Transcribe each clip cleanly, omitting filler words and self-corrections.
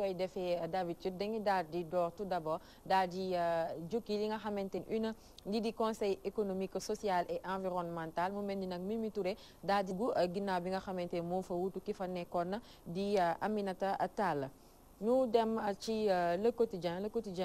koy defee d'habitude dañuy daal di door tout d'abord daal di jukki li nga xamante ni lii di conseil économique social et environnemental mu mel ni nag Mimi Touré daal di ginnaaw bi nga xamante moo fa wutu ki fa nekkoon na di Aminata Tall. ñu dem ci le quotidien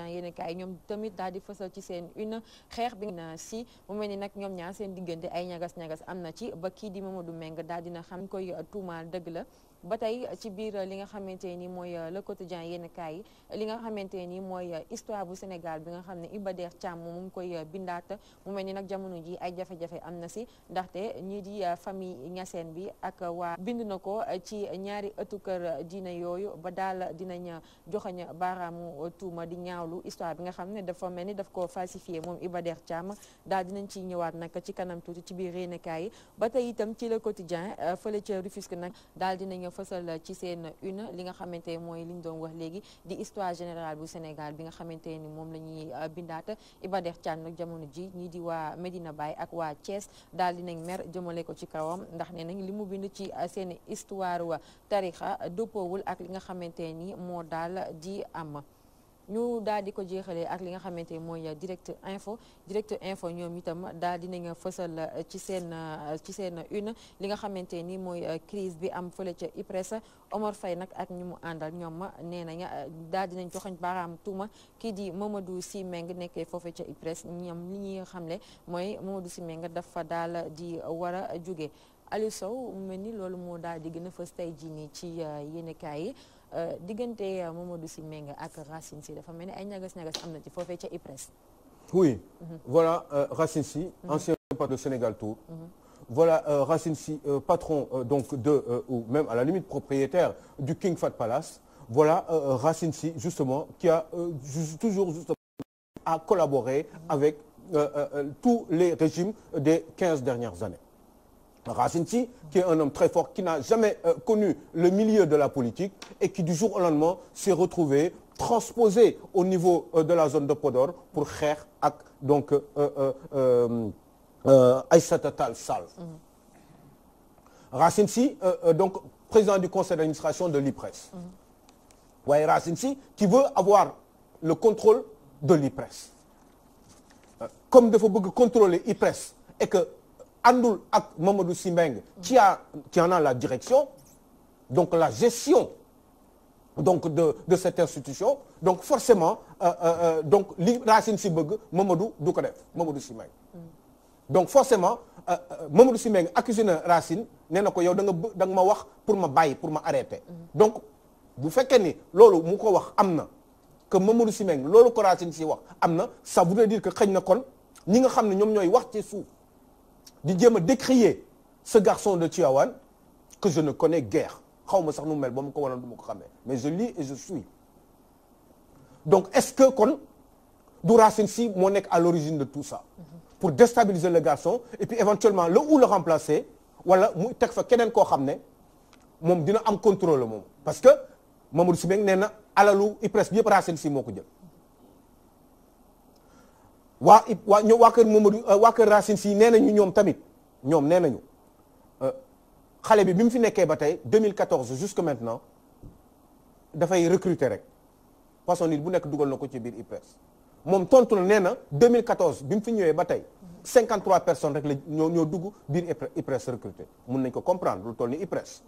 yéen kaay ñoom tamit daal di fësal ci seen une xeex bi na si mu mel ni nag ñoom ñaar seen diggante ay ñagas-ñagas am na ci ba kii di Mamadou Meng daal dina xam koy tuumaal dëgg la. ba tey ci biir li nga xamante ni mooy le quotidien yenn kaay yi li nga xamante ni mooy histoire bu Sénégal bi nga xam ne Iba Der Thiam mu ngi koy bindaat mu mel ni nag jamono ji ay jafe-jafe am na si ndaxte ñii di famille Niassène bi ak waa bind na ko ci ñaari ëttu kër diine yooyu ba daal dinañ joxañ baaraamu tuuma di ñaawlu histoire bi nga xam ne dafa mel ni daf ko falsifié moom Iba Der Thiam daal dinañ ciy ñëwaat nag ci kanam tuuti ci biir yenn kaay yi ba tey itam ci le quotidien fële ca Rufisque nag daal dinañ fësal ci seen une li nga xamante mooy li ñu doon wax léegi di histoire générale bu Sénégal bi nga xamante ni moom la ñuy bindaat Iba Der Thiam nag jamono ji ñii di waa Medina Baye ak waa Thiès daal dinañ mer jëmale ko ci kawam ndax ne nañ li mu bind ci seen histoire wa tarixa dëppoowul ak li nga xamante ni moo daal di am. ñu daal di ko jeexalee ak li nga xamante ni mooy direct info ñoom itam daal dinañ fësal ci seen une li nga xamante ni mooy crise bi am fële ca IPRES Omar Faye nag ak ñi mu àndal ñoom nee nañ daal dinañ joxañ baaraam tuuma kii di Mamadou Sy Meng nekkee foofu ca IPRES ñoom li ñuy xamle mooy Mamadou Sy Meng dafa daal di war a jóge Aliou Sow mu mel ni loolu moo daal di gën a fës tey jii nii ci yéenekaay yi diggante Mamadou Sy Meng ak Racine Sy dafa mel ni ay ñagas-ñagas am na ci foofee ca IPRES. Oui, voilà Racine Sy, ancien patron de Sénégal Tour. Voilà Racine Sy, patron donc ou même à la limite propriétaire du King Fahd Palace. Voilà Racine Sy justement qui a toujours justement à collaborer avec tous les régimes des 15 dernières années. Racine Sy, qui est un homme très fort, qui n'a jamais connu le milieu de la politique et qui du jour au lendemain s'est retrouvé transposé au niveau de la zone de Podor pour xeex ak donc Aïssata Tall Sall. Racine Sy donc président du conseil d'administration de l'IPRES. waaye Racine Sy qui veut avoir le contrôle de l'IPRES. Comme dafa bëgg contrôler IPRES et que àndul ak Mamadou Sy Meng qui en a la direction, donc la gestion donc de cette institution, donc forcément donc li Racine Sy bëgg Mamadou du ko def Mamadou Sy Meng. Donc forcément Mamadou Sy Meng accusé na Racine nee na ko yow da nga ma wax pour ma bàyyi pour ma arrêter. Donc bu fekkee ni loolu mu ko wax am na que Mamadou Sy Meng loolu ko Racine Sy wax am na, ça voudrait dire que xëy na kon ñi nga xam ne ñoom ñooy wax ci suuf di jéem a décrier ce garçon de Tivaouane que je ne connais guère xaw ma sax nu mel ba mu ko wanoon du ma ko xamee mais je lis et je suis. Donc est-ce que kon du Racine Sy moo nekk à l'origine de tout ça pour déstabiliser le garçon et puis éventuellement le remplacer wala mu teg fa keneen koo xam ne moom dina am contrôle moom parce que Mamadou Sy Meng nee na alalu IPRES bi yëpp Racine Sy moo ko jël. waa kër Mamadou waa kër Racine Sy nee nañu ñoom tamit ñoom nee nañu xale bi mu fi nekkee ba tey 2014 jusque maintenant dafay recruter rek façon nit bu nekk dugal na ko ci biir IPRES moom tontu na nee na 2014 bi mu fi ñëwee ba tey 53 personnes rek la ñoo dugg biir IPRES recruter mun nañ ko comprendre lu toll ni IPRES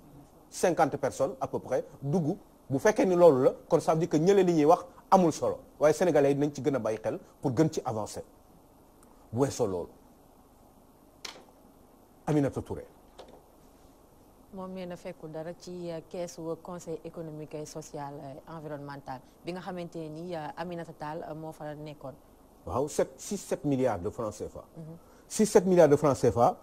50 personnes à peu près dugg bu fekkee ni loolu la kon ça veut dire que ñële li ñuy wax amul solo waaye sénégalais yi nañ ci gën a bàyyi xel pour gën ci avancer bu weesoo loolu Aminata Touré. moom nee na fekkul dara ci keesu conseil économique et social environnemental bi nga xamante ni Aminata Tall moo fa nekkoon. waaw 6-7 milliards de francs CFA. 6-7 milliards de francs CFA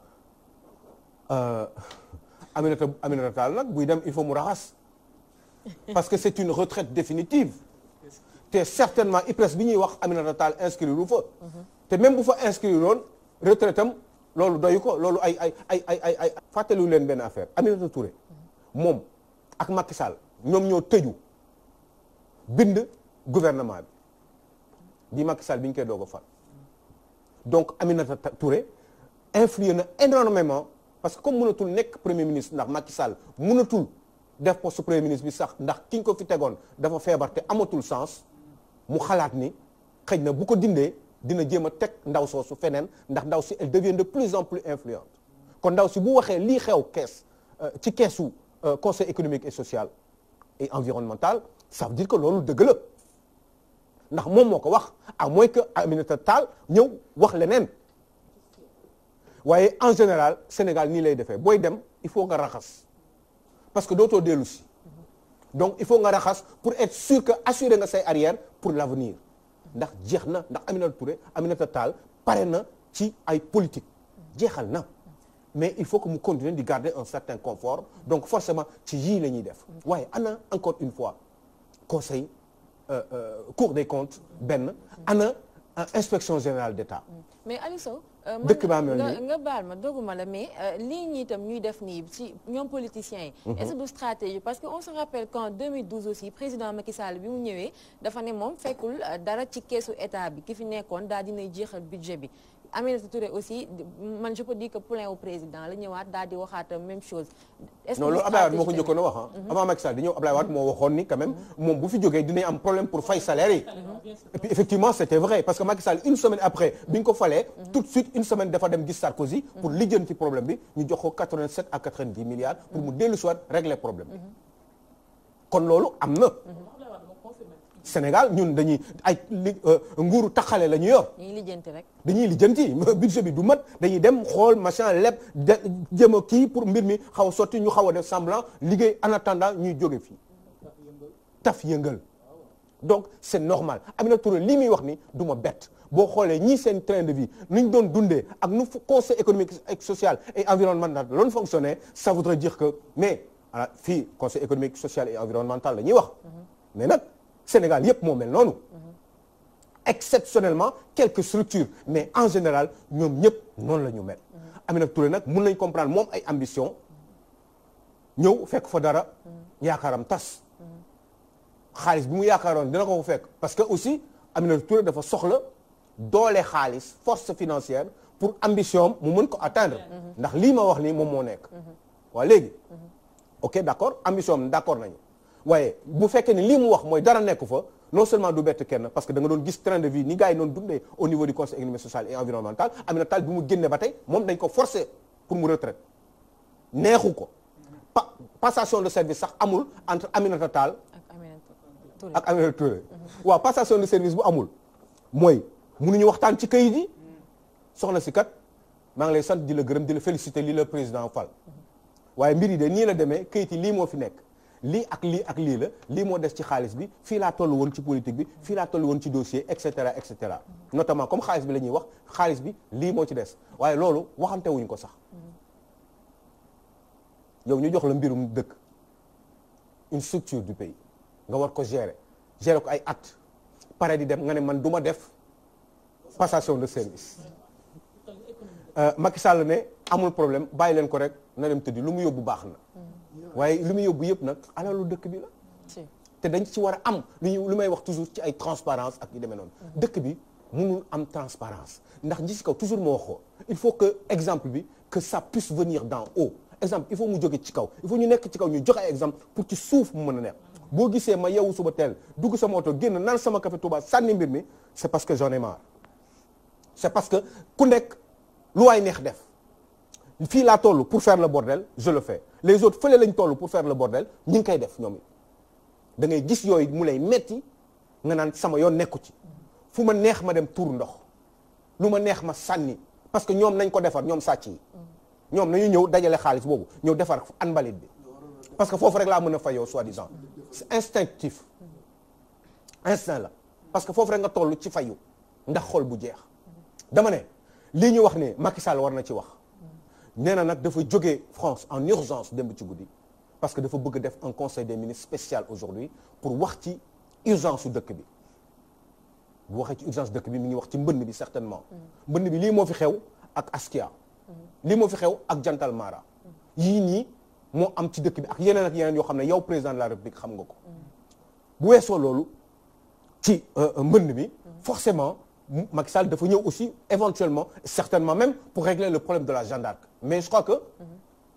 Aminata Tall nag buy dem il faut mu raxas. Parce que c'est une retraite définitive. te certainement IPRES bi ñuy wax Aminata Tall inscrire lu fa. te même bu fa inscrire woon retraite am loolu doyu ko loolu ay fàttaliwu leen benn affaire Aminata Touré moom ak Macky Sall ñoom ñoo tëju bind gouvernement bi Macky Sall bi ñu koy doog a fal. Donc Aminata Touré influé na énormément parce que comme mënatul nekk premier ministre ndax Macky Sall mënatul def poste premier ministre bi sax ndax ki ñu ko fi tegoon dafa feebar te amatul sens mu xalaat ni xëy na bu ko dindee dina jéem a teg ndaw soosu feneen ndax ndaw si elle devient de plus en plus influente kon ndaw si bu waxee lii xew kees ci keesu conseil économique et social et environnemental ça veut dire que loolu dëgg la ndax moom moo ko wax à moins que Aminata Tall ñëw wax leneen waaye en général Sénégal nii lay defee booy dem il faut nga raxas parce que dootoo dellu si donc il faut nga raxas pour être sûr que assurer nga say arrière pour l'avenir ndax jeex na ndax Aminata Tall pare na ci ay politique jeexal na mais il faut que mu continuer di garder un certain confort donc forcément ci yii la ñuy def waaye ana encore une fois conseil Cour des comptes benn ana inspection générale d'État. mais Aliou Sow dëkk baa mel nii nga baal ma doguma la mais lii ñi itam ñuy def nii ci ñoom politiciens yi. est-ce que du stratégie parce que on se rappelle qu'en 2012 aussi président Macky Sall bi mu ñëwee dafa ne moom fekkul dara ci keesu état bi ki fi nekkoon daal dinay jeexal budget bi. Aminata Touré aussi man je peux dire que plein au président la ñëwaat daal di waxaat même chose. est-ce que non loolu Ablaye Wade moo ko njëkkoon a wax avant Macky Sall di ñëw Ablaye Wade moo waxoon ni quand même moom bu fi jógee dinañ am problème pour fay salaire yi. et puis effectivement c'était vrai parce que Macky Sall une semaine après bi ñu ko falee. tout de suite une semaine dafa dem gis Sarkozy. pour lijjanti problème bi ñu jox ko 87 à 90 milliards. pour mu dellu soit régler problème bi. kon loolu am na. Sénégal ñun dañuy nguuru taxale la ñu yor. dañuy lijjanti rek. dañuy lijjanti budget bi du mat dañuy dem xool machin lépp jëm a kii pour mbir mi xaw a sotti ñu xaw a def semblant liggéey en attendant ñuy jóge fii. taf yëngal donc c'est normal Aminata Touré lii muy wax ni du ma bett boo xoolee ñii seen train de vie nu ñu doon dundee ak nu conseil économique et social et environnemental loolu fonctionner ça voudrait dire que mais fii conseil économique social et environnemental la ñuy wax mais nag Sénégal yëpp moo mel noonu exceptionnellement quelques structures mais en général ñoom ñëpp noonu la ñu mel Aminata Touré nag mun nañ comprendre moom ay ambition ñëw fekk fa dara yaakaaram tas xaalis bi mu yaakaaroon dina ko fa fekk parce que aussi Aminata Touré dafa soxla doole xaalis force financière pour ambition mu mën ko atteindre ndax lii ma wax nii moom moo nekk waa léegi ok d'accord ambition d'accord nañu waaye bu fekkee ne lii mu wax mooy dara nekk fa non seulement du bett kenn parce que da nga doon gis train de vie ni gars yi doon dundee au niveau du conseil économique social et environnemental Aminata Tall bi mu génne ba tey moom dañ ko forcer pour mu retraite neexu ko passation de service sax amul entre Aminata Tall ak Aminata Touré waaw passation de service bu amul mooy mënuñu waxtaan ci kayit yi soxna si kat maa ngi lay sant di la gërëm di la féliciter lii la président fal waaye mbir yi de nii la demee kayit yi lii moo fi nekk lii ak lii ak lii la lii moo des ci xaalis bi fii laa toll woon ci politique bi fii laa toll woon ci dossier et cetera et cetera notamment comme xaalis bi la ñuy wax xaalis bi lii moo ci des waaye loolu waxante wuñ ko sax yow ñu jox la mbirum dëkk une structure du pays nga war ko gérer ko ay at pare di dem nga ne man du ma def passation de service Macky Sall ne amul problème bàyyi leen ko rek na dem tëddi lu mu yóbbu baax na waaye lu mu yóbbu yëpp nag alalu dëkk bi la te dañ ci war a am lu may wax toujours ci ay transparence ak yu demee noonu dëkk bi mënul am transparence ndax ñi ci kaw toujours moo wax ko il faut que exemple bi que ça puisse venir d'en haut exemple il faut mu jóge ci kaw il faut ñu nekk ci kaw ñu joxe ay exemple pour ci suuf mu mën a nekk boo gisee ma yeewu suba teel dugg sama oto génn naan sama café Touba sànni mbir mi c'est parce que j'en ai marre c'est parce que ku nekk lu waay neex def fii laa toll pour faire le bordel je le fais les autres fële lañ toll pour faire le bordel ñi ngi koy def ñoom it da ngay gis yooyu mu lay metti nga naan sama yoon nekku ci fu ma neex ma dem tuur ndox lu ma neex ma sànni parce que ñoom nañ ko defar ñoom sàcc yi ñoom nañu ñëw dajale xaalis boobu ñëw defar an mbalit bi parce que foofu rek laa mën a fayoo soi-disant c'est instinctif instinct la parce que foofu rek nga toll ci fayu ndax xol bu jeex dama ne lii ñu wax ne Macky Sall war na ci wax nee na nag dafa jógee France en urgence démb ci guddi parce que dafa bëgg def un conseil des ministres spécial aujourd'hui pour wax ci urgence su dëkk bi bu waxee ci urgence dëkk bi mi ngi wax ci mbënn bi certainement mbënn bi lii moo fi xew ak Askia lii moo fi xew ak Jantal Mara yii nii moo am ci dëkk bi ak yeneen yoo xam ne yow président de la République xam nga ko bu weesoo loolu ci mbënn bi forcément Macky Sall dafa ñëw aussi éventuellement certainement même pour régler le problème de la Jeanne d'Arc mais je crois que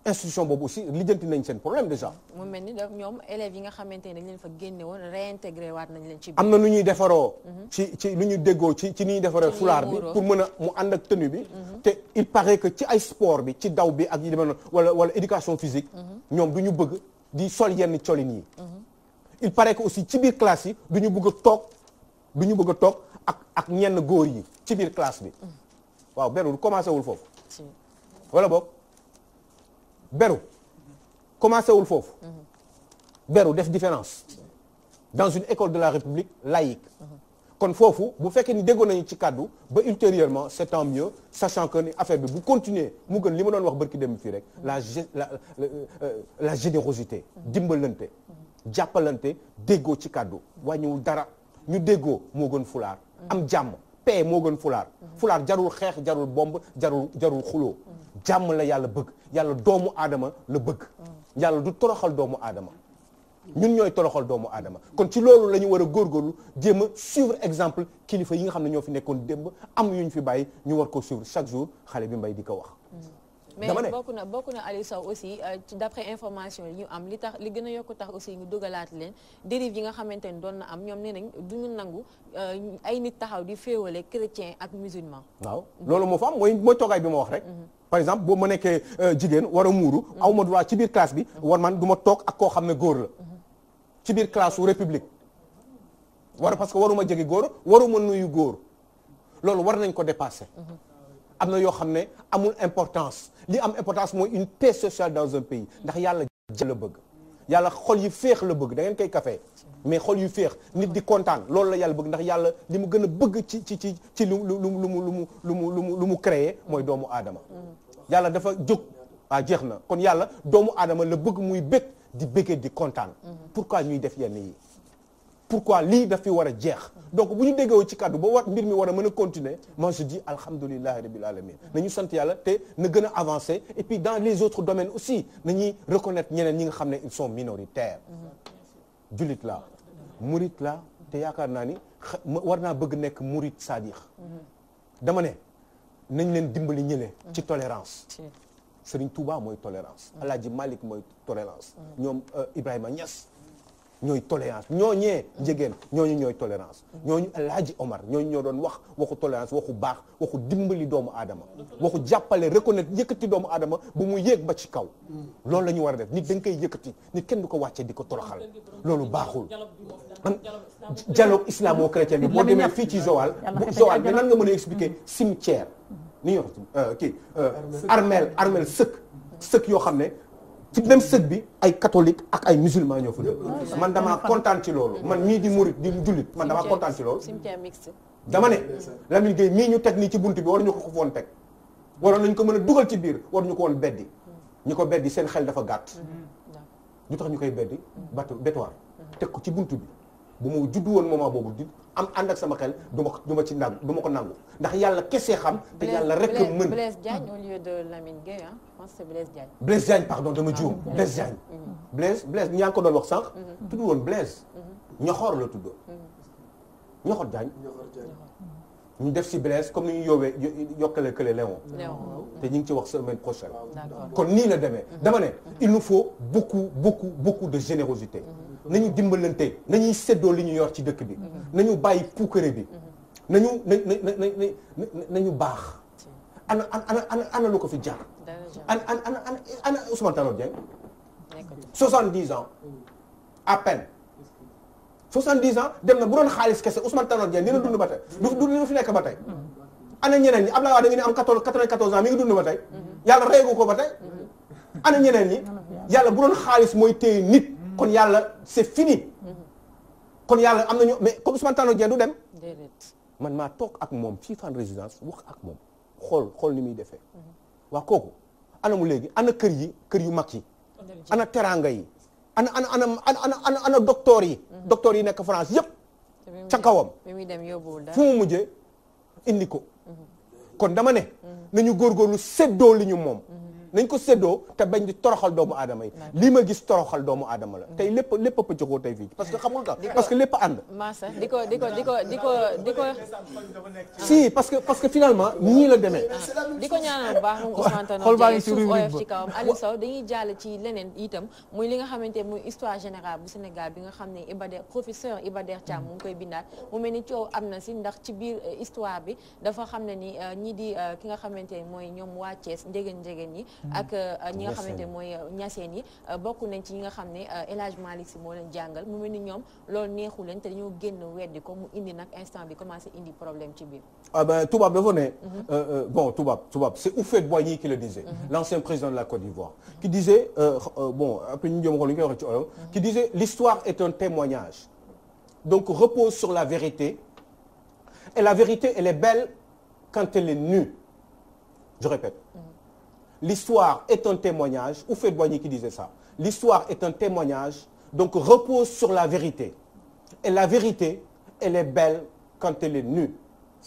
institution boobu aussi lijjanti nañ seen problème déjà. mu mel ni ñoom élèves yi nga xamante ne dañ leen fa génne woon réintégré waat nañ leen ci biir. am na lu ñuy defaroo. ci lu ñu déggoo ci ni ñuy defaree fulaar bi pour mën a mu ànd ak tenue bi. te il paraît que ci ay sport bi ci daw bi ak yi demee noonu wala éducation physique. ñoom du ñu bëgg di sol yenn colin yi. il paraît que aussi ci biir classe yi du ñu bëgg a toog ak ñenn góor yi ci biir classe bi. waaw beru commencé wul foofu. wala boog. beru commencé wul foofu beru def différence dans une école de la République laïque kon foofu bu fekkee ni déggoon nañu ci kàddu ba ultérieurement c'est tant mieux sachant que ni affaire bi bu continuer mu gën li ma doon wax barki dem fii rek la générosité dimbalante jàppalante déggoo ci kàddu wàññiwul dara ñu déggoo moo gën fulaar am jàmm paix moo gën fulaar jarul xeex jarul bomb jarul xuloo jàmm la yàlla bëgg yàlla doomu aadama la bëgg yàlla du toroxal doomu aadama ñun ñooy toroxal doomu aadama kon ci loolu la ñu war a góorgóorlu jéem a suivre exemple kilifa yi nga xam ne ñoo fi nekkoon démb am yu ñu fi bàyyi ñu war ko suivre chaque jour xale bi mbay di ko wax. mais bokk na Aliou Sow aussi d'après information yi ñu am li gën a yokku tax aussi ñu dugalaat leen dérive yi nga xamante ne doon na am ñoom nee nañ duñu nangu ay nit taxaw di féewale chrétien ak musulman. waaw loolu moo fa am mooy toogaay bi ma wax rek. par exemple boo ma nekkee jigéen war a muuru aw ma droit ci biir classe bi war man du ma toog ak koo xam ne góor la ci biir classe su république parce que waruma jege góor waruma nuyu góor loolu war nañ ko dépasser. am na yoo xam ne amul importance li am importance mooy une paix sociale dans un pays ndax yàlla la bëgg yàlla xol yi féex la bëgg da ngeen koy café mais xol yu féex nit di kontaan loolu la yàlla bëgg ndax yàlla li mu gën a bëgg ci lu mu créé mooy doomu aadama yàlla dafa jóg jeex na kon yàlla doomu aadama la bëgg muy bëgg di bëggee di kontaan pourquoi ñuy def yenn yi pourquoi lii daf fi war a jeex donc bu ñu déggoo ci kàddu ba war mbir mi war a mën a continuer moi je dis alhamdulillahi rabbil alamin nañu sant yàlla te na gën a avancer et puis dans les autres domaines aussi nañuy reconnaître ñeneen ñi nga xam ne ils sont minoritaires jullit la murit la te yaakaar naa ni war naa bëgg nekk murit sadiq dama ne nañ leen dimbali ñële ci tolérance Serigne Touba mooy tolérance Alaaji Malick mooy tolérance ñoom Ibrahima Niass ñooy tolérance ñooñee njegéen ñooñu ñooy tolérance ñooñu Alaaji Omar ñooñu ñoo doon wax waxu tolérance waxu baax waxu dimbali doomu aadama waxu jàppale reconnaître yëkkati doomu aadama bu mu yéeg ba ci kaw loolu la ñu war a def nit dañ koy yëkkati nit kenn du ko wàccee di ko toroxal loolu baaxul dialogue islamo-chrétien bi boo demee fii ci Joal bi nan nga mën a expliquer cimetière ni ñuy wax kii armel sëkk yoo xam ne ci même sëg bi ay catholique ak ay musulman ñoo fa dëkk man damaa kontaan ci loolu man mii di murit di jullit man damaa kontaan ci loolu dama ne Lamine Gueye mii ñu teg nii ci bunt bi waruñu ko ko woon teg waroon nañ ko mën a dugal ci biir waruñu ko woon beddi ñu ko beddi seen xel dafa gàtt ñu tax ñu koy beddi bétoir teg ko ci bunt bi bu ma juddu woon moment boobu di am ànd ak sama xel du ma ci nangu du ma ko nangu ndax yàlla kese xam te yàlla rek mën Blaise Diagne au lieu de Lamine Gueye je pense que c'est Blaise Diagne. Blaise Diagne pardon dama juum Blaise Diagne. Blaise ñaa ngi ko doon wax sànq. tudd woon Blaise. ñoxoor la tudd. ñoxoor Diagne. ñu def si Blaise comme ni ñu yokkale kële Léon. te ñu ngi ci wax semaine prochaine. kon nii la demee. dama ne il nous faut beaucoup de générosité. nañu dimbalante nañuy séddoo li ñu yor ci dëkk bi. nañu bàyyi puukare bi. nañu baax. ana lu ko fi jaar. ana Ousmane Tanor Dieng 70 ans à peine 70 ans dem na bu doon xaalis kese Ousmane Tanor Dieng dina dund ba tey du fi nekk ba tey ana ñeneen ñi Abdoulaye Wade da nga ni am 94 ans mi ngi dund ba tey yàlla reegu ko ba tey ana ñeneen ñi yàlla bu doon xaalis mooy téye nit kon yàlla c'est fini kon yàlla am nañu mais comme Ousmane Tanor Dieng du dem man maa toog ak moom fii Fann Résidence wax ak moom xool ni muy defee waa kooku ana mu léegi ana kër yu mag yi ana teranga yi ana docteur yi nekk France yëpp ca kawam fu mu mujjee indi ko kon dama ne nañu góorgóorlu séddoo li ñu moom nañ ko séddoo te bañ di toroxal doomu aadama yi lii ma gis toroxal doomu aadama la tey lépp pëccëxoo tey fii parce que xam nga parce que lépp ànd Massa di ko si parce que finalement ñii la demee di ko ñaanal bu baax moom Ousmane Tanor suuf oyof ci kawam Aliou Sow dañuy jàll ci leneen itam muy li nga xamante muy histoire générale bu Sénégal bi nga xam ne professeur Iba Der Thiam mu ngi koy bindaat mu mel ni coow am na si ndax ci biir histoire bi dafa xam ne ni ñii di ki nga xamante ne mooy ñoom waa Thiès njegéen yi ak ñi nga xamante ne mooy ñaseen yi bokk nañ ci ñi nga xam ne El Hadj Malick Sy moo leen jàngal mu mel ni ñoom loolu neexu leen te dañoo génn weddi ko mu indi nag instant bi commencé indi problème ci biir ah ben tubaab dafa ne bon tubaab c'est Houphouët-Boigny qui le disait l'ancien président de la Côte d'Ivoire qui disait bon après ñu jëm xool ñu koy waxee ci olof qui disait l'histoire est un témoignage donc repose sur la vérité et la vérité elle est belle quand elle est nue je répète l'histoire est un témoignage Houphouët-Boigny qui disait ça l'histoire est un témoignage donc repose sur la vérité et la vérité elle est belle quand elle est nue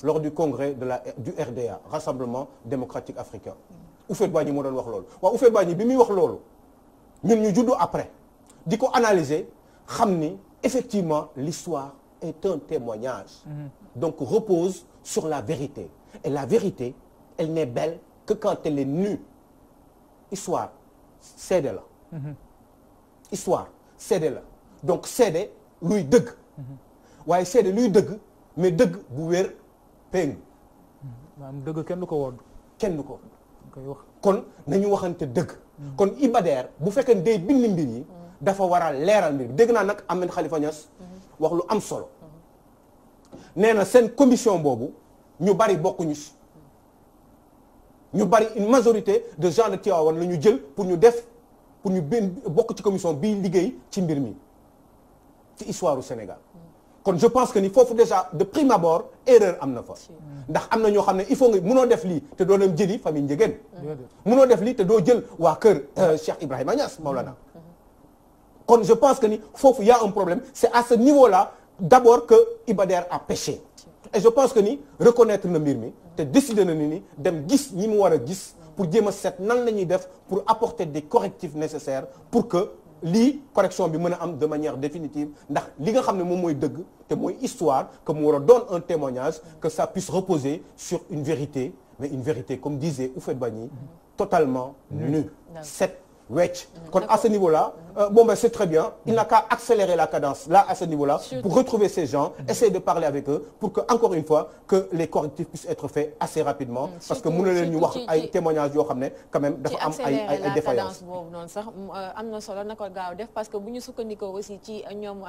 lors du congrès du RDA Rassemblement démocratique africain Houphouët-Boigny moo doon wax loolu waaw Houphouët-Boigny bi muy wax loolu ñun ñu juddu après di ko analyser xam ni effectivement l'histoire est un témoignage donc repose sur la vérité et la vérité elle n'est belle que quand elle est nue histoire seede la histoire seede la donc seede luy dëgg waaye seede luy dëgg mais dëgg bu wér péng maanaam dëgg kenn du ko woon kenn du ko koy wax kon nañu waxante dëgg kon Iba Der bu fekkee day bind mbir yi dafa war a leeral mbir dégg naa nag Ahmed Khalifa Niass wax lu am solo nee na seen commission boobu ñu bari bokkuñu si ñu bari une majorité de gens de Tivaouane la ñu jël pour ñu bokk ci commission bii liggéey ci mbir mi ci histoire du Sénégal kon je pense que ni foofu déjà de prime abord erreur am na fa ndax am na ñoo xam ne il faut nga mënoo def lii te doo dem jëli famille Ndiéguène mënoo def lii te doo jël waa kër Cheikh Ibrahima Niass Maolana kon je pense que ni foofu y a un problème c'est à ce niveau-là d'abord que Iba Der a péché et je pense que ni reconnaître na mbir mi te décider na ni dem gis ñi mu war a gis pour jéem a seet nan la ñuy def pour apporter des correctifs nécessaires pour que lii correction bi mën a am de manière définitive ndax li nga xam ne moom mooy dëgg te mooy histoire que mu war a doon un témoignage que ça puisse reposer sur une vérité mais une vérité comme disait Houphouët-Boigny totalement nue cette wecc kon à ce niveau-là bon ben c'est très bien il n'a qu'à accélérer la cadence là à ce niveau-là pour retrouver ces gens essayer de parler avec eux pour que encore une fois que les correctifs puissent être faits assez rapidement parce que mën na leen ñu wax ay témoignages yoo xam ne quand même dafa am ay défaillances boobu noonu sax am na solo na ko gaaw def parce que bu ñu sukkandikoo aussi ci ñoom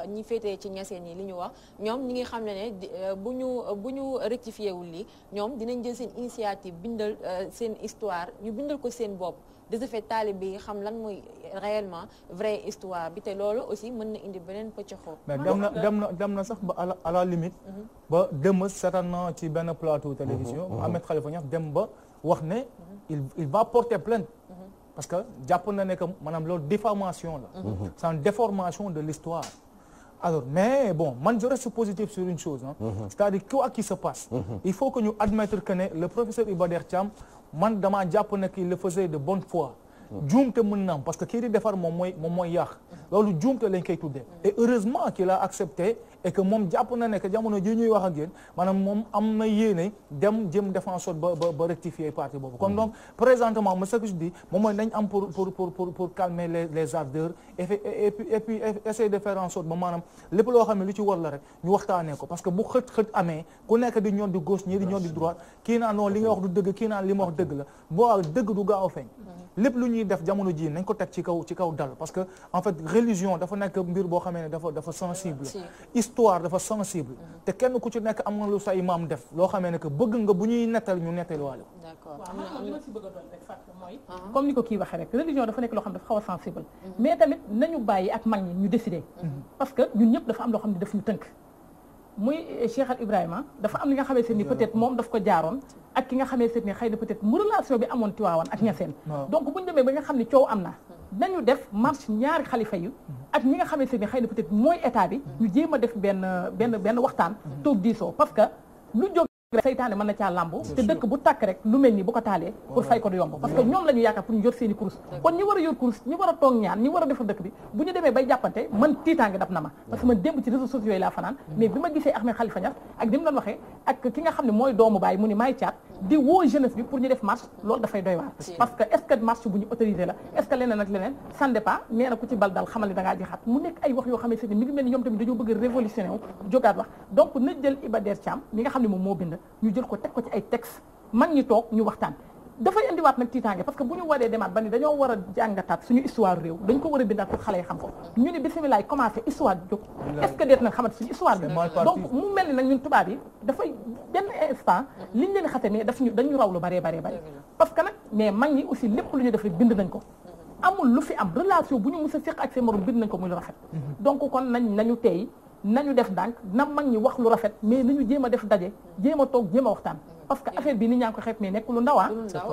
ñi féetee ci ñaseen yi li ñu wax ñoom ñi ngi xam ne bu ñu rectifié wul lii ñoom dinañ jël seen initiative bindal seen histoire ñu bindal ko seen bopp de ce fait taalib bi xam lan mooy réellement vraie histoire bi te loolu aussi mën na indi beneen pëccëxoo. mais dem na sax ba à la limite. ba dem certainement ci benn plateau télévision. Ahmed Khalifa Niass dem ba wax ne. il va porter plainte. parce que jàpp na ne que maanaam loolu diffamation la. c'est une déformation de l'histoire. alors mais bon man je reste positif sur une chose c'est-à-dire quoi qu'il se passe. il faut que ñu admettre que ne le professeur Iba Der Thiam man damaa jàpp ne qu'il le faisait de bonne foi. juumte mën na am parce que kii di defar moom mooy yàq loolu juumte lañ koy tuddee et heureusement qu'il a accepté et que moom jàpp na ne que jamono ji ñuy wax ak yéen maanaam moom am na yéene dem jëm défenseur ba rectifier parti boobu kon donc présentement ce que je dis moom mooy nañ am pour calmer les ardeurs et puis essayer de faire en sorte ba maanaam lépp loo xam ne lu ci war la rek ñu waxtaanee ko parce que bu xët amee ku nekk di ñoon di gauche ñii di ñoon di droite kii naan non li nga wax du dëgg kii naan li ma wax dëgg la boo dëgg du gaaw a feeñ lépp lu ñuy def jamono ji nañ ko teg ci kaw dal parce que en fait religion dafa nekk mbir boo xamee ne dafa sensible histoire dafa sensible te kenn ku ci nekk am nga lu sa imam def loo xamee ne que bëgg nga bu ñuy nettal ñu nettali waale d'accord li ma si bëgg a doon rek fàtte mooy comme ni ko kii waxee rek religion dafa nekk loo xam ne dafa xaw a sensible mais tamit nañu bàyyi ak mag ñi ñu décider parce que ñun ñëpp dafa am loo xam ne daf ñu tënk muy Cheikh Al Ibrahima dafa am li nga xamee ni peut-être moom daf ko jaaroon ak ki nga xamee ni xëy na peut-être mu relation bi amoon Tiwaawan ak Ñaseen donc bu ñu demee ba nga xam ne coow am na nañu def marche ñaari xalifa yu ak ñi nga xamee ni xëy na peut-être mooy état bi ñu jéem a def benn waxtaan toog diisoo parce que lu jóg saytaane mën na caa lambu te dëkk bu tàkk rek lu mel ni bu ko taalee pour fay ko du yomb parce que ñoom la ñu yaakaar pour ñu jot seeni kurus kon ñi war a yor kurus ñi war a toog ñaan ñi war a defar dëkk bi bu ñu demee bay jàppante man tiitaange daf na ma parce que man démb ci réseaux sociaux yi laa fanaan mais bi ma gisee Ahmed Khalifa Niass ak ni mu doon waxee ak ki nga xam ne mooy doomu baay mu ni maay caat di woo jeunesse bi pour ñu def marche loolu dafay doy waar parce que est-ce que marche bu ñu autorisé la est-ce que leneen ak leneen ça dépend nee na ku ci bal dal xamal ni da ngaa jixaat mu nekk ay wax yoo xamante ne mi ngi mel ni ñoom tamit dañoo bëgg a révolutionné wu jógaat wax donc na jël Iba Der Thiam mi nga xam ne moom moo bind ñu jël ko teg ko ci ay texte mag ñi toog ñu waxtaan dafay indiwaat nag tiitaange parce que bu ñu waree demaat ba ni dañoo war a jàngataat suñu histoire réew dañ ko war a bindaat pour xale yi xam ko ñu ne bisimilah commencé histoire jóg est-ce que deet nag xamante suñu histoire bi donc mu mel ni nag ñun tubaab yi dafay benn instant liñ leen xate mais dañu raw lu baree parce que nag mais mag ñi aussi lépp lu ñu def rek bind nañ ko amul lu fi am relation bu ñu mës a séq ak seen morom bind nañ ko muy lu rafet donc kon nañu tey nañu def ndànk na mag ñi wax lu rafet mais nañu jéem a def daje jéem a toog jéem a waxtaan parce que affaire bi nit ñaa ngi ko xeeb mais nekk lu ndaw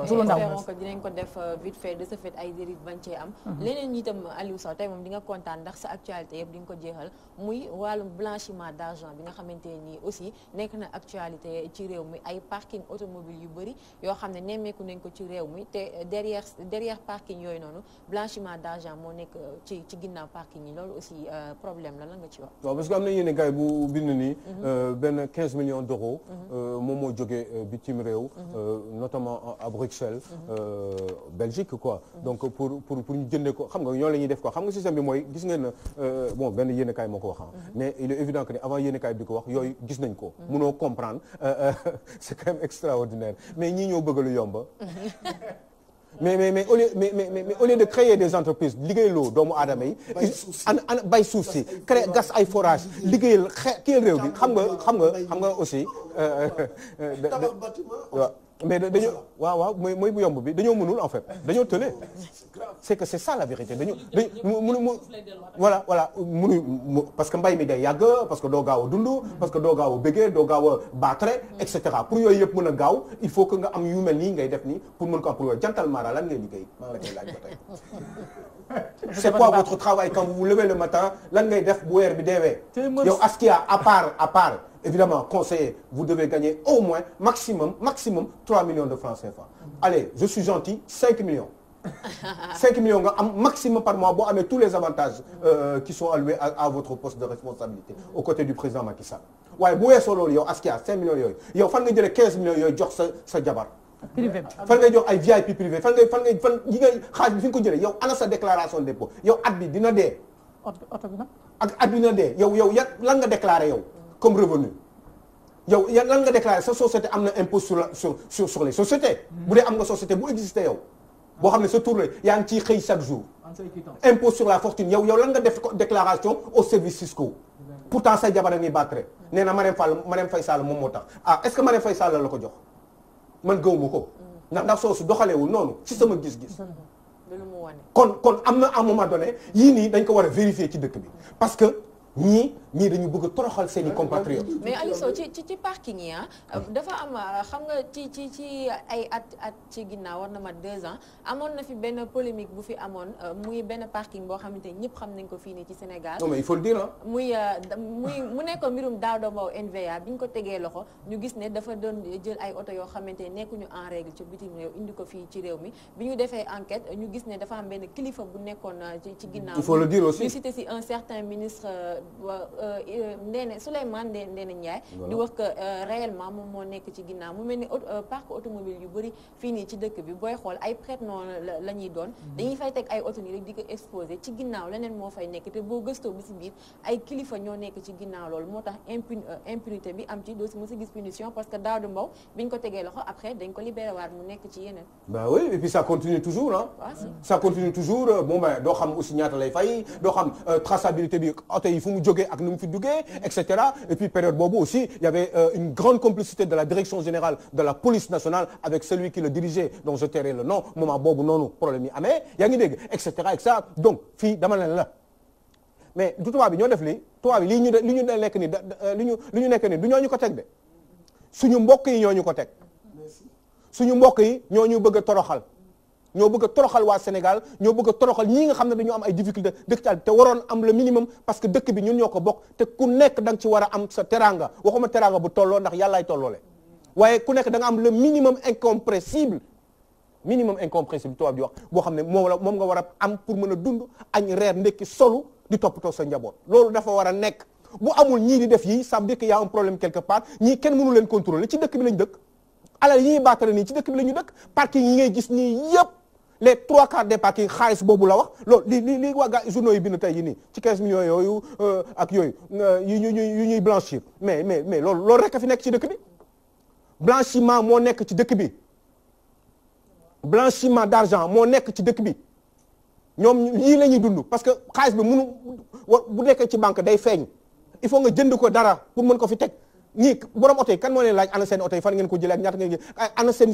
du lu ndaw ko dinañ ko def vite fait de ce fait ay dérive bañ cee am leneen ñi itam Aliou Sow tey moom di nga kontaan ndax sa actualité yëpp di nga ko jeexal muy wàllum blanchiment d'argent bi nga xamante nii aussi nekk na actualité ci réew mi ay parking automobile yu bëri yoo xam ne nemmeeku nañ ko ci réew mi te derrière parking yooyu noonu blanchiment d'argent moo nekk ci ginnaaw parking yi loolu aussi problème la nga ci wax waaw parce que am na yéen gars bu bind nii benn 15 millions d'euros moom moo jógee bitim réew notamment à Bruxelles Belgique quoi donc pour ñu jëndee ko xam nga ñoo la ñuy def quoi xam nga système bi mooy gis ngeen bon benn yéenekaay moo ko wax mais il est évident que ni avant yéenekaay bi ko wax yooyu gis nañ ko mënoo comprendre c'est quand même extraordinaire mais ñii ñoo bëgg lu yomba mais au lieu de créer des entreprises liggéeyloo doomu aadama yi bay suuf si créer gas ay forage liggéeyal kii réew bi xam nga aussi waaw mais dañu waaw mooy bu yomb bi dañoo mënul en fait dañoo tële c'est que c'est ça la vérité dañu voilà mënu parce que mbay mi day yàgg parce que doo gaaw a dund parce que doo gaaw a bëggee doo gaaw a battre et cetera pour yooyu yëpp mën a gaaw il faut que nga am yu mel nii ngay def nii pour mën ko am pour yooyu jantal mara lan ngay liggéey maa ngi la koy laaj ba tey c'est quoi votre travail quand vous vous levez le matin lan ngay def bu weer bi deewee yow Askia à part évidemment conseiller vous devez gagner au moins maximum 3 millions de francs CFA allez je suis gentil 5 millions 5 millions nga am maximum par mois boo amee tous les avantages qui sont alloués à votre poste de responsabilité aux côtés du président Macky Sall waaye bu weesoo loolu yow Askia 5 millions yooyu yow fan nga jëlee 15 millions yooyu jox sa jabar privé fan ngay jox ay VIP privé fan yi ngay xaalis bi fi nga ko jëlee yow ana sa déclaration d'impôt yow at bi dina dee oto bi nag ak at bi dina dee yow lan nga déclaré yow comme revenu yow lan nga déclaré sa société am na impôt sur les sociétés bu dee am nga société bu existé yow boo xam ne sa tour la yaa ngi ciy xëy chaque jour impôt sur la fortune yow lan nga def déclaration aux services fiscaux pourtant say jabar a ngi battre nee na Marème Faye Sall moom moo tax est-ce que Marème Faye Sall la ko jox man gëwuma ko ndax soosu doxaleewul noonu ci sama gis-gis kon am na à un moment donné yii nii dañ ko war a vérifier ci dëkk bi parce que ñii dañu bëgg a toroxal seen i compatriotes. mais Aliou Sow ci parking yi dafa am xam nga ci ay at ci ginnaaw war na mat 2 ans amoon na fi benn polémique bu fi amoon muy benn parking boo xamante ni ñëpp xam nañ ko fii nii ci Sénégal. non mais il faut le dire mu nekkoon mbirum Daouda Mbow NVA bi ñu ko tegee loxo ñu gis ne dafa doon jël ay oto yoo xamante ne nekkuñu en règle ci bitim réew indi ko fii ci réew mi bi ñu defee enquête ñu gis ne dafa am benn kilifa bu nekkoon ci ginnaaw. il faut le dire aussi ñu cité si un certain ministre. Souleymane Ndéné Ndiaye di wax que réellement moom moo nekk ci ginnaaw mu mel ni parc automobile yu bëri fii nii ci dëkk bi booy xool ay prête-nom la ñuy doon dañuy fay teg ay oto nii rek di ko exposé ci ginnaaw leneen moo fay nekk te boo gëstoo bi si biir ay kilifa ñoo nekk ci ginnaaw loolu moo tax impunité bi am ci doo si mos a gis punition parce que Daouda Mbow bi ñu ko tegee loxo après dañ ko libéré waat mu nekk ci yeneen bah oui et puis ça continue toujours ça continue toujours bon ben doo xam aussi ñaata lay fay doo xam traçabilité bi oto yi fu mu jógee ak nu mu fi duggee et cetera et puis période boobu aussi il y avait une grande complicité de la direction générale de la police nationale avec celui qui le dirigeait dont je tairai le nom moment boobu noonu problème yi amee yaa ngi dégg et cetera donc fii dama leen la mais du tubaab bi ñoo def lii tubaab bi li ñu nekk ni li ñu nekk ni du ñooñu ko teg de suñu mbokk yi ñooñu ko teg suñu mbokk yi ñooñu bëgg a toroxal ñoo bëgg a toroxal waa Sénégal ñoo bëgg a toroxal ñii nga xam ne dañoo am ay difficultés dëkk ci te waroon am le minimum parce que dëkk bi ñun ñoo ko bokk te ku nekk da nga ci war a am sa teraanga waxuma teraanga bu tolloo ndax yàllaay tolloole waaye ku nekk da nga am le minimum incompressible tubaab di wax boo xam ne moom nga war a am pour mën a dund añ reer ndekki solu di toppatoo sa njaboot loolu dafa war a nekk bu amul ñii di def yii ça veut dire qu'il y a un problème quelque part ñii kenn mënu leen contrôler ci dëkk bi lañ dëkk alal yi ñuy baatare nii ci dëkk bi la ñu dëkk parking yi ngay gis nii yëpp les 3/4 des parking xaalis boobu la wax loolu li waa gaa journaux yi bind tey yi nii ci 15 millions yooyu ak yooyu yu ñuy blanchir mais loolu rek a fi nekk ci dëkk bi blanchiment moo nekk ci dëkk bi blanchiment d'argent moo nekk ci dëkk bi ñoom lii la ñuy dund parce que xaalis bi bu nekkee ci banque day feeñ il faut nga jënd ko dara pour mën ko fi teg ñii borom oto yi kan moo leen laaj ana seen oto yi fan ngeen ko jëlee ak ñaata ngeen ana seen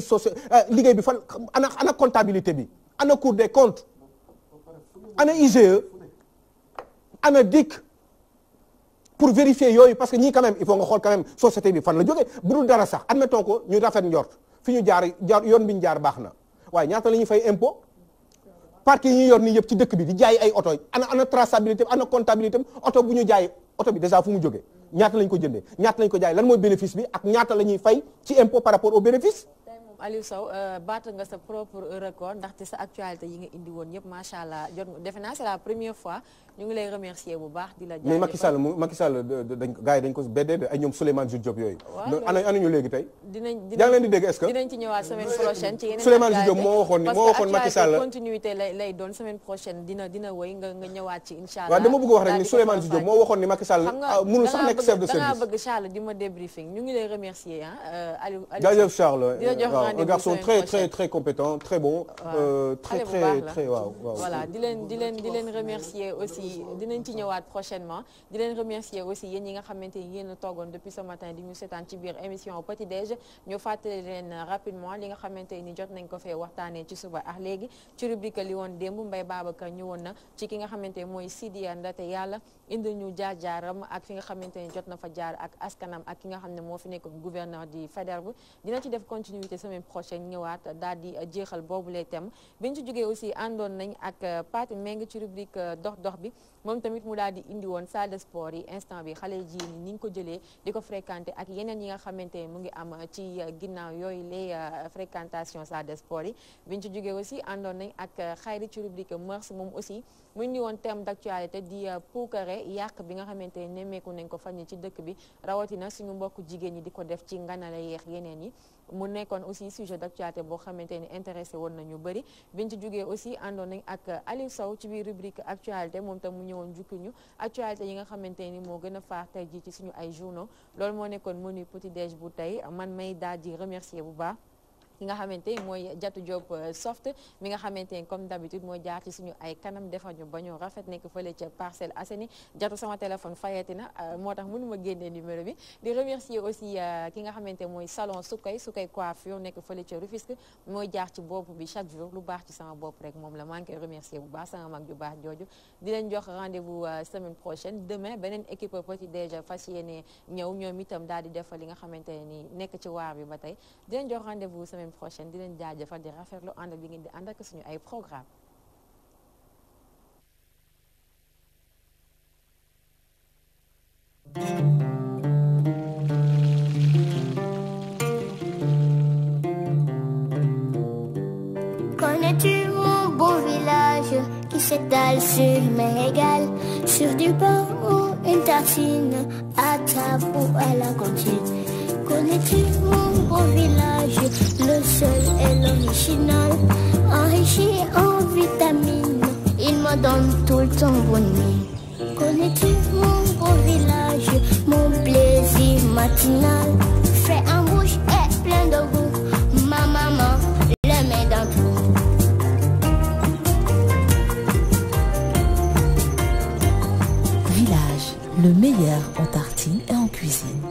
liggéey bi fan ana comptabilité bi ana Cour des comptes ana IGE ana DIC pour vérifier yooyu parce que ñii quand même il faut nga xool quand même société bi fan la jógee bu dul dara sax admettons ko ñu rafet njort fi ñu jaar yoon bi ñu jaar baax na waaye ñaata la ñuy fay impôt parc yi ñuy yor nii yëpp ci dëkk bi di jaay ay oto ana traçabilité ana comptabilité oto bu ñu jaay oto bi déjà fu mu jógee ñaata lañ ko jëndee ñaata lañ ko jaay lan mooy bénéfice bi ak ñaata la ñuy fay ci impôt par rapport au bénéfice. Aliou Sow baat nga sa propre record ndaxte sa actualité yi nga indi woon yëpp macha allah jot defe naa c'est la première fois ñu ngi lay remercier bu baax di la jaajëfal. mais Macky Sall gars yi dañ ko beddee ay ñoom Souleymane Jules Diop yooyu. waaw ana ñu léegi tey. yaa ngi leen di dégg est-ce que. dinañ ci ñëwaat semaine prochaine. ci yeneen Souleymane Jules Diop moo waxoon Macky Sall parce que continuité lay doon semaine prochaine dina wëy nga ñëwaat ci incha allah. waaw dama bëgg wax rek ni Souleymane Jules Diop moo waxoon ni Macky Sall mënul sax nekk chef de service. da ngaa bëgg Charles di ma débriefing ñu ngi lay remercier Aliou. jaajëf Charles un garçon très très compétent très bon très waaw voilà di leen remercier aussi dinañ ci ñëwaat prochainement di leen remercier aussi yéen ñi nga xamante ni yéen a toogoon depuis ce matin di ñu seetaan ci biir émission Petit Déj ñu fàttali leen rapidement li nga xamante ni jot nañ ko fee waxtaanee ci suba ak léegi ci rubrique li woon démb Mbaye Babacar ñëwoon na ci ki nga xamante mooy Sidia Ndate Yàlla indi ñu jaar-jaaram ak fi nga xamante ni jot na fa jaar ak askanam ak ki nga xam ne moo fi nekk gouverneur di Faidherbe dina ci def continuité semaine prochaine ñëwaat daal di jeexal boobu les thèmes biñ ci jógee aussi àndoon nañ ak Pathé Mbengue ci rubrique dox bi moom tamit mu daal di indi woon salle de sport yi instant bi xale ji ni ñu ko jëlee di ko fréquenter ak yeneen yi nga xamante ne mu ngi am ci ginnaaw yooyu les fréquentation salle de sport yi biñ ci jógee aussi àndoon nañ ak Khayri ci rubrique mœurs moom aussi mu indi woon thème d'actualité di puukare yàq bi nga xamante ne nemmeeku nañ ko fan yi ci dëkk bi rawatina suñu mbokku jigéen ñi di ko def ci nganale yeex yeneen yi mu nekkoon aussi sujet d'actualité boo xamante ni intéressé woon nañu bëri biñ ci jógee aussi àndoon nañ ak Aliou Sow ci biir rubrique actualité moom tam mu ñëwoon jukki ñu actualité yi nga xamante ni moo gën a faax tey ji ci suñu ay journaux loolu moo nekkoon menu Petit Déj bu tey man may daal di remercier bu baax ki nga xamante ni mooy Jatu Diop soft mi nga xamante ni comme d'habitude mooy jaar ci suñu ay kanam defar ñu ba ñu rafet nekk fële ca Parcelles Assainies Jatu sama téléphone fayati na moo tax mënuma génnee numéro bi di remercier aussi ki nga xamante mooy salon Soukay coiffure nekk fële ca Rufisque mooy jaar ci bopp bi chaque jour lu baax ci sama bopp rek moom la maa ngi koy remercier bu baax sama mag ju baax jooju di leen jox rendez-vous semaine prochaine demain beneen équipe Petit Déj fas yéene ñëw ñoom itam daal di defal li nga xamante ni nekk ci waar bi ba tey di leen jox rendez-vous semaine prochaine di leen jaajëfal di rafetlu ànd bi ngeen di ànd ak suñu ay programme Connais-tu mon beau village qui s'étale sur mer égale, sur du pain ou une tartine, à table ou à la cantine? Connais-tu mon beau village, le seul et l'original, enrichi en vitamines, il me donne tout le temps bonne nuit. Connais-tu mon beau village, mon plaisir matinal, fait en bouche et plein de goût, ma maman le met dans tout. Village, le meilleur en tartine et en cuisine.